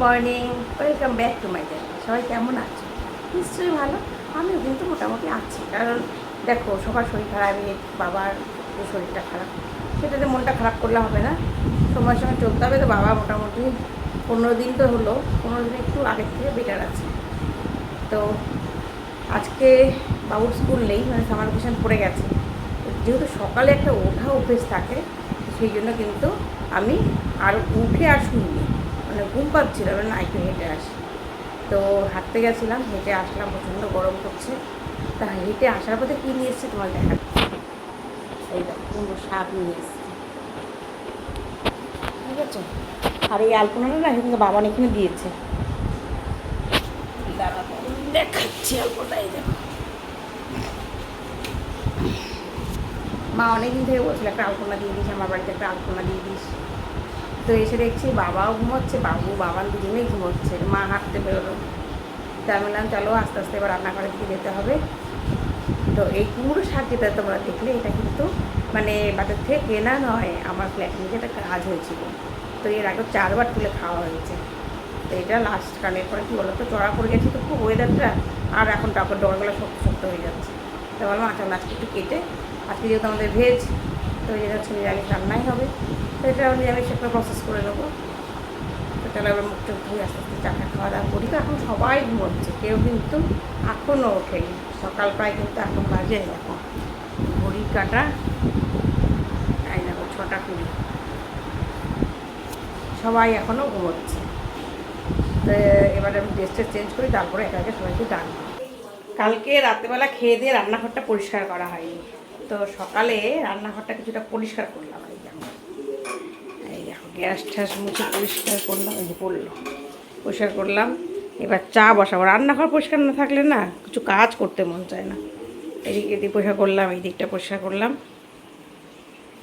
Morning, welcome back to my channel. সবাই কেমন আছো? নিশ্চয়ই ভালো। আমিও কিন্তু মোটামুটি আছি, কারণ দেখো সবার শরীর খারাপ, বাবার যে শরীরটা খারাপ সেটাতে মনটা খারাপ করলে হবে না, সময়ের সঙ্গে চলতে হবে। তো বাবা মোটামুটি 15 দিন তো হলো, 15 দিন একটু আগের থেকে বেটার আছে। তো আজকে বাবুর স্কুল নেই, মানে সামার ভ্যাকেশন পড়ে গেছে। যেহেতু সকালে একটা ওঠা অভ্যেস থাকে, সেই জন্য কিন্তু আমি আর উঠে আর শুনিনি, মানে ঘুম পাচ্ছিল না, একটু হেঁটে আসি। তো হাঁটতে গেছিলাম, হেঁটে আসলাম, প্রচণ্ড গরম করছে। তা হেঁটে আসার পথে কী নিয়ে এসেছি তোমার দেখা, এই দেখো কুমড়ো শাক নিয়ে এসেছি, ঠিক আছে। আর এই আলপনাটা না কিন্তু বাবা এখানে দিয়েছে, দাঁড়া দেখাচ্ছি অল্পটাই। দেখো মা অনেকদিন থেকে বলছিল একটা আলপনা দিয়ে দিস, আমার বাড়িতে একটা আলপনা দিয়ে দিস। তো এসে দেখছি বাবাও ঘুমোচ্ছে, বাবার দুজনেই ঘুমোচ্ছে, মা হাঁটতে বেরোলো। তাই বললাম চলো আস্তে আস্তে এবার রান্নাঘরের দিকে যেতে হবে। তো এই কুমড়ো শাক যেটা তোমরা দেখলে, এটা কিন্তু মানে বাজার থেকে কেনা নয়, আমার ফ্ল্যাট নিয়ে একটা কাজ হয়েছিল। তো এর আগে 4বার তুলে খাওয়া হয়েছে। তো এটা লাস্ট, কারণ এরপরে কী বলো তো, চড়া পড়ে গেছে তো খুব ওয়েদারটা, আর এখন তারপর ডগাগুলো শক্ত শক্ত হয়ে যাচ্ছে। তো বললাম আচ্ছা আজকে একটু কেটে, আজকে যেহেতু আমাদের ভেজ, তো এটা হচ্ছে নিরামিষ রান্নাই হবে, তো এটা নিরামিষ একটা প্রসেস করে নেবো। তো চলো এবার মুখ চোখ ধুয়ে আস্তে আস্তে চাটা খাওয়া দাওয়া করি। তো এখন সবাই ঘুমোচ্ছে, কেউ কিন্তু এখনও ওঠেনি, সকাল প্রায় কিন্তু এখন বাজে দেখো ঘড়ির কাটা, এই দেখো 6টা 20, সবাই এখনও ঘুমোচ্ছে। তো এবারে আমি ড্রেসটা চেঞ্জ করি, তারপরে একা একা সবাইকে ডাকবো। কালকে রাত্রেবেলা খেয়ে দিয়ে রান্নাঘরটা পরিষ্কার করা হয়নি, তো সকালে রান্নাঘরটা কিছুটা পরিষ্কার করলাম। এই দেখো গ্যাস ট্যাস মুছে পরিষ্কার করলাম, এই যে পড়লো, পরিষ্কার করলাম। এবার চা বসাবো। রান্নাঘর পরিষ্কার না থাকলে না কিছু কাজ করতে মন চায় না। এদিকে এদিকে পরিষ্কার করলাম, এই দিকটা পরিষ্কার করলাম।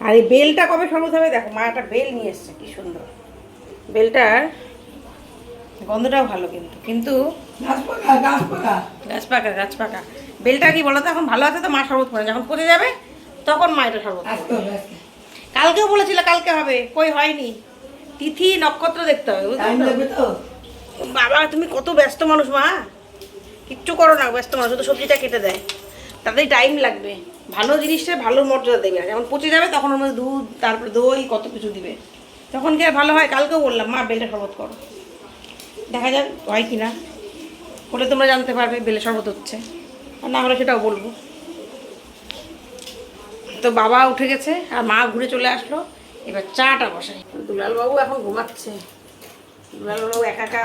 আর এই বেলটা কবে সরবত হবে দেখো, মা একটা বেল নিয়ে এসছে, কি সুন্দর বেলটার গন্ধটাও ভালো, কিন্তু কিন্তু গাছ পাকা বেলটা কি বলো তো, এখন ভালো আছে তো মা শরবত করে, যখন পচে যাবে তখন মা এটা শরবত করবে। কালকেও বলেছিল কালকে হবে, কই হয়নি, তিথি নক্ষত্র দেখতে হবে, বুঝলি তো। বাবা তুমি কত ব্যস্ত মানুষ মা, কিচ্ছু করো না, ব্যস্ত মানুষ, শুধু সবজিটা কেটে দেয়, তাতেই টাইম লাগবে। ভালো জিনিসটা ভালো মর্যাদা দেবে, যখন পচে যাবে তখন ওর মধ্যে দুধ, তারপরে দই, কত কিছু দিবে, তখন কি আর ভালো হয়। কালকেও বললাম মা বেলটা শরবত করো, দেখা যাক হয় কি না, হলে তোমরা জানতে পারবে বেলে শরবত হচ্ছে, আর না হলে সেটাও বলবো। তো বাবা উঠে গেছে আর মা ঘুরে চলে আসলো, এবার চাটা বসাই। দুলালবাবু এখন ঘুমাচ্ছে, দুলালবাবু একা একা,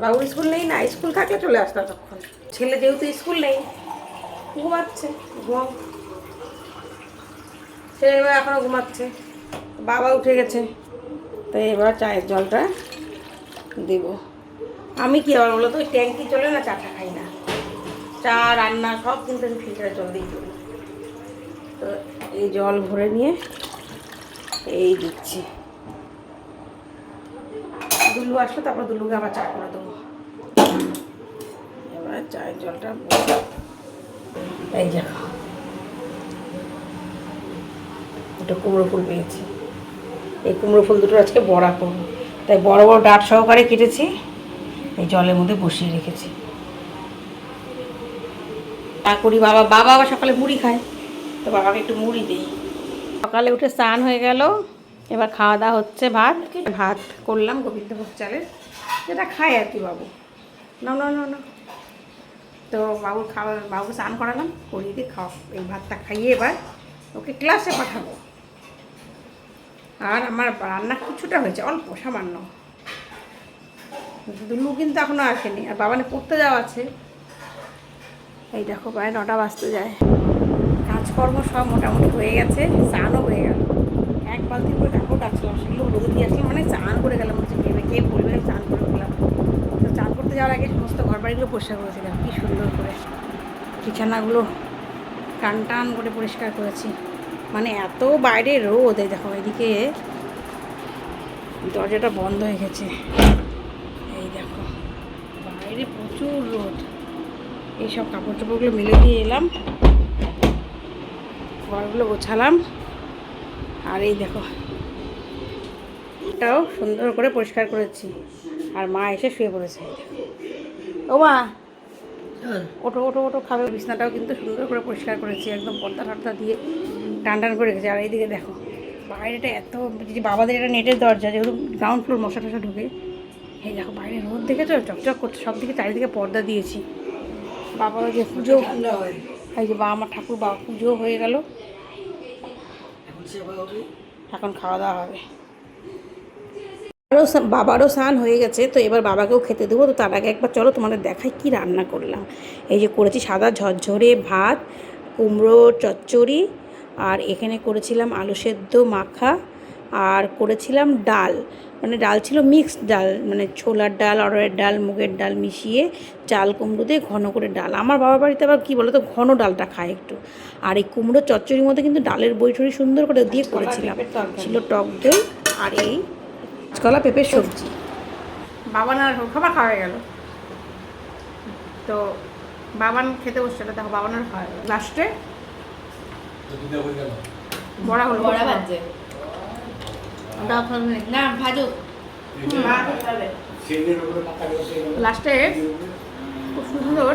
বাবুর স্কুল নেই না, স্কুল থাকলে চলে আসতো তখন, ছেলে যেহেতু স্কুল নেই ঘুমাচ্ছে, ঘুমাও। ছেলে এবার এখনও ঘুমাচ্ছে, বাবা উঠে গেছে। তো এবার চায়ের জলটা দেব। আমি কি আবার বলো তো, ওই ট্যাঙ্কি চলে না, চাটা খাই না, চা রান্না সব কিন্তু আমি ফিল্টারের জল দিয়ে করি। তো এই জল ভরে নিয়ে এই দিচ্ছি, দুলু আসলো তারপর দুলুকে আবার চা করে দেবো। এবার চায়ের জলটা এই দেখো, দুটো কুমড়ো ফুল পেয়েছি, এই কুমড়ো ফুল দুটো আজকে বড়া করবো, তাই বড় বড় ডাঁট সহকারে কেটেছি, এই জলের মধ্যে বসিয়ে রেখেছি। তা করি, বাবা আবার সকালে মুড়ি খায়, তো বাবাকে একটু মুড়ি দিই। সকালে উঠে স্নান হয়ে গেল, এবার খাওয়া দাওয়া হচ্ছে। ভাত করলাম গোবিন্দভোগ চালের, যেটা খায় আর কি বাবু, না না না না। তো বাবুকে স্নান করালাম, করিয়ে দিয়ে এই ভাতটা খাইয়ে এবার ওকে ক্লাসে পাঠাবো। আর আমার রান্না কিছুটা হয়েছে, অল্প সামান্য, দুলু কিন্তু এখনও আসেনি, আর বাবানে পড়তে যাওয়া আছে। এই দেখো প্রায় 9টা বাজতে যায়, কাজকর্ম সব মোটামুটি হয়ে গেছে, স্নানও হয়ে গেল। 1 বালতি করে কাপড় কাচলাম, সেগুলো রোদে দিয়ে আসলাম, মানে স্নান করে গেলাম, হচ্ছে কে বলবে স্নান করে উঠলাম। তো স্নান করতে যাওয়ার আগে সমস্ত ঘর বাড়িগুলো পরিষ্কার করেছিলাম, কী সুন্দর করে বিছানাগুলো টান টান করে পরিষ্কার করেছি, মানে এত বাইরে রোদ। এই দেখো এদিকে দরজাটা বন্ধ হয়ে গেছে, এই দেখো বাইরে প্রচুর রোদ। এইসব কাপড় চোপড়গুলো মেলে দিয়ে এলাম, ঘরগুলো গোছালাম। আর এই দেখো বাগানটাও সুন্দর করে পরিষ্কার করেছি। আর মা এসে শুয়ে পড়েছে। ও মা, ওঠো ওঠো ওঠো, খাবে। বিছনাটাও কিন্তু সুন্দর করে পরিষ্কার করেছি, একদম পর্দা টর্দা দিয়ে টান টান করে রেখেছি। আর এইদিকে দেখো বাইরেটা এত, যে বাবাদের এটা নেটের দরজা, যেহেতু গ্রাউন্ড ফ্লোর, মশা টশা ঢুকে। এই দেখো বাইরে রোদ দেখেছো, চকচক করছে, সব দিকে চারিদিকে পর্দা দিয়েছি। বাবার যে পুজো, এই যে বাবা, আমার ঠাকুর বাবা পুজো হয়ে গেল, এখন খাওয়া দাওয়া হবে। বাবারও স্নান হয়ে গেছে, তো এবার বাবাকেও খেতে দেবো। তো তার আগে একবার চলো তোমাদের দেখাই কি রান্না করলাম। এই যে করেছি সাদা ঝরঝরে ভাত, কুমড়ো চচ্চড়ি, আর এখানে করেছিলাম আলু সেদ্ধ মাখা, আর করেছিলাম ডাল, মানে ডাল ছিল মিক্সড ডাল, মানে ছোলার ডাল, অড়হরের ডাল, মুগের ডাল মিশিয়ে চাল কুমড়ো দিয়ে ঘন করে ডাল। আমার বাবার বাড়িতে আবার কী বলো তো, ঘন ডালটা খায় একটু। আর এই কুমড়ো চচ্চড়ির মধ্যে কিন্তু ডালের বইটড়ি সুন্দর করে দিয়ে করেছিলাম, ছিল টক দই আর এই কাঁচকলা পেঁপের সবজি। বাবান আর খাবার খাওয়া গেল, তো বাবান খেতে বসছিল, দেখো বাবানের খাওয়া গেল। লাস্টে বড়া হলো, বড়া ভাজছে না, ভাজুক। লাস্টে খুব সুন্দর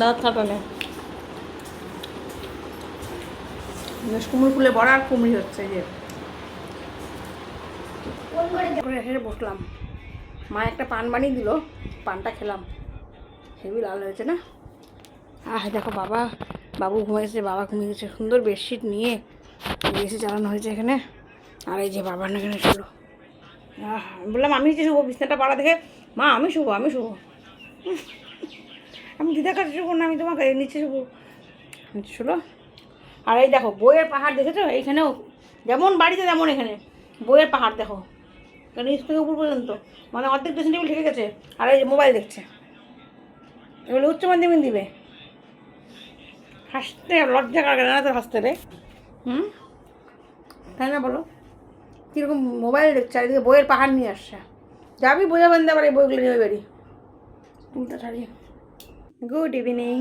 দাঁত কাটালে কুমড়ো ফুলে বড়া আর কুমড়ি হচ্ছে। যে এসে বসলাম, মা একটা পান বানিয়ে দিল, পানটা খেলাম, হেভি লাল হয়েছে না। দেখো বাবু ঘুমিয়েছে, বাবা ঘুমিয়ে গেছে, সুন্দর বেডশিট নিয়ে এসি চালানো হয়েছে এখানে। আর এই যে বাবার না এখানে শুলো। বললাম আমি নিচে শুবো, বিছনাটা পাড়া দেখে, মা আমি শুবো আমি দিদার কাছে শুবো না, আমি তোমাকে নিচে শুবো, নিচে শুলো। আর এই দেখো বইয়ের পাহাড় দেখেছো, এইখানেও যেমন বাড়িতে তেমন এখানে বইয়ের পাহাড় দেখো, কারণ নিচ থেকে উপর পর্যন্ত, মানে অর্ধেক ড্রেসিং টেবিল ঠেকে গেছে। আর এই যে মোবাইল দেখছে, এগুলো উচ্চ মাধ্যমিক দিবে, হাসতে লজ্জা কার না তো হাসতে রে, তাই না বলো? কীরকম মোবাইল দেখছে, চারিদিকে বইয়ের পাহাড় নিয়ে আসছে। যাবি বোঝা বান্ধে আবার এই বইগুলো নিয়ে বেরি উল্টা ছাড়িয়ে। গুড ইভিনিং,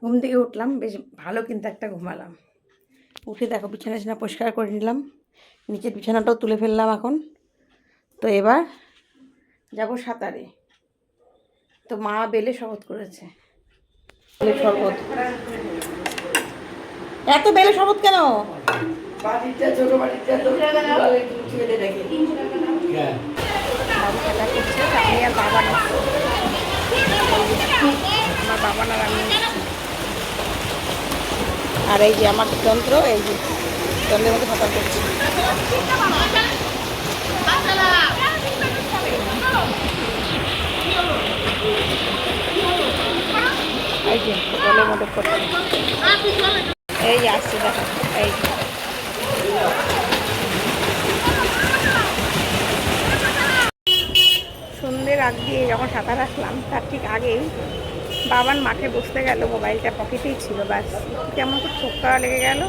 ঘুম থেকে উঠলাম, বেশ ভালো কিন্তু একটা ঘুমালাম। উঠে দেখো বিছানা পরিষ্কার করে নিলাম, নিচের বিছানাটাও তুলে ফেললাম এখন। তো এবার যাব সাঁতারে। তো মা বেলে শরবত করেছে, বেলে শরবত। এত বেলে শরবত কেন? আর এই যে আমার যন্ত্র, এই যে যন্ত্রের মধ্যে সাঁতার করছি। এই যে জলের মধ্যে করছি, এই যে আসছে দেখো, এই যে সন্ধ্যের আগ দিয়ে যখন সাঁতার আসলাম, তার ঠিক আগেই বাবান মাঠে বসতে গেল, মোবাইলটা পকেটেই ছিল, ব্যাস কেমন তো ছোট্টা লেগে গেল,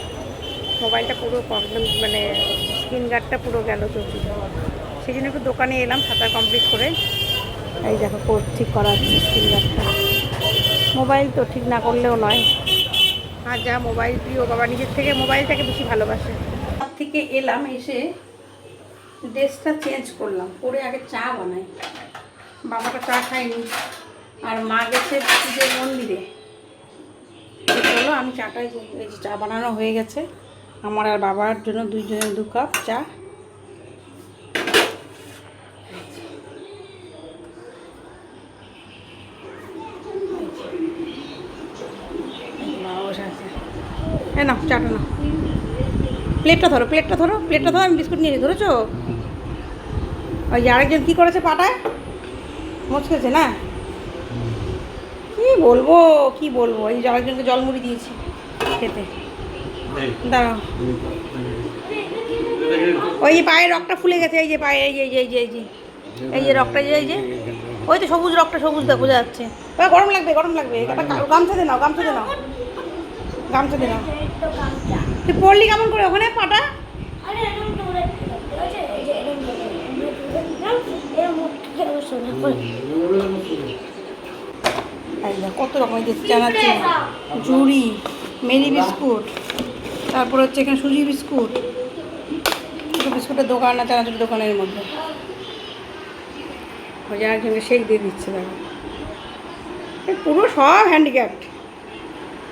মোবাইলটা পুরো প্রবলেম, মানে স্ক্রিন গার্ডটা পুরো গেল চলছে। সেই জন্য একটু দোকানে এলাম সাঁতার কমপ্লিট করে। এই দেখো ঠিক করা হচ্ছে স্ক্রিন গার্ডটা, মোবাইল তো ঠিক না করলেও নয়। আর যা মোবাইল প্রিয়, বাবা নিজের থেকে মোবাইলটাকে বেশি ভালোবাসে। তার থেকে এলাম, এসে ড্রেসটা চেঞ্জ করলাম, করে আগে চা বানাই। বাবাটা চা খায়নি, আর মা গেছে পুজোর মন্দিরে। চলো আমি চাটাই, এই যে চা বানানো হয়ে গেছে আমার আর বাবার জন্য, দুইজনের 2 কাপ চা। না চাটা না, প্লেটটা ধরো, আমি বিস্কুট নিয়ে নিই, ধরেছো? ওই যে আরেকজন কী করেছে, পাটায় মচকেছে না, কি বলবো, এই যে আরেকজনকে জল মুড়ি দিয়েছি খেতে। দাঁড়াও, ওই যে পায়ের রগটা ফুলে গেছে, এই যে পায়ে, এই যে রগটা, এই যে ওই তো সবুজ রগটা, সবুজ দেখো বোঝা যাচ্ছে। গরম লাগবে, গামছা দে নাও, তুই পড়লি কেমন করে ওখানে পাটা? কত রকমের জানাচ্ছি, ঝুড়ি, মেরি বিস্কুট, তারপর হচ্ছে এখানে সুজি বিস্কুট, দুটো বিস্কুটের দোকান আর চানাচুর দোকানের মধ্যে। ওই যে একজনকে শেক দিয়ে দিচ্ছে দেখো, পুরো সব হ্যান্ডিক্যাপ্ট।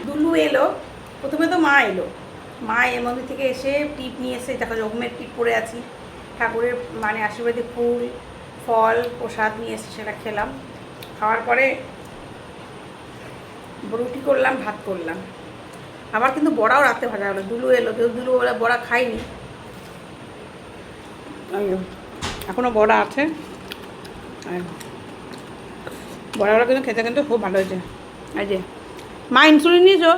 দুলু এলো, প্রথমে তো মা এলো, মা এর মধ্যে থেকে এসে টিপ নিয়ে এসে দেখো রকমের টিপ পরে আছি, ঠাকুরের মানে আশীর্বাদী ফুল ফল প্রসাদ নিয়ে এসে সেটা খেলাম। খাওয়ার পরে রুটি করলাম, ভাত করলাম, আবার কিন্তু বড়াও রাতে ভাজা হলো। দুলু এলো, কেউ দুলু ওরা বড়া খাইনি, এখনও বড়া আছে। বড়াগুলো কিন্তু খেতে কিন্তু খুব ভালো হয়েছে। এই যে মা ইনসুলিন নিয়েছো?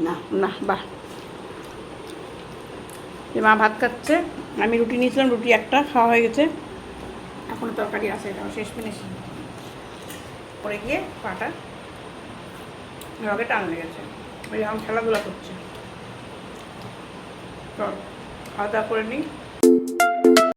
না না, বাহ। যে মা ভাত খাচ্ছে, আমি রুটি নিয়েছিলাম, রুটি একটা খাওয়া হয়ে গেছে, এখনও তরকারি আছে, এটাও শেষ ফিনিশ পরে গিয়ে পাটা রগে টান লেগেছে, ওই এখন খেলাধুলা করছে। চল খাওয়া দাওয়া করে নিই।